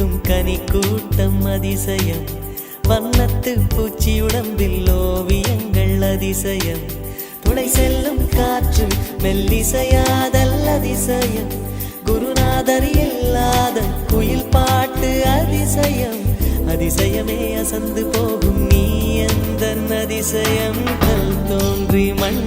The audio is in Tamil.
பூக்கும் கனி கூட்டம் அதிசயம், வண்ணத்து பூச்சி உடம்பில் ஓவியங்கள் அதிசயம், துளை செல்லும் காற்று மெல்லிசையாதல் அதிசயம், குருநாதர் இல்லாத குயில் பாட்டு அதிசயம், அதிசயமே அசந்து போகும் நீ எந்த அதிசயம், கல் தோன்றி மண்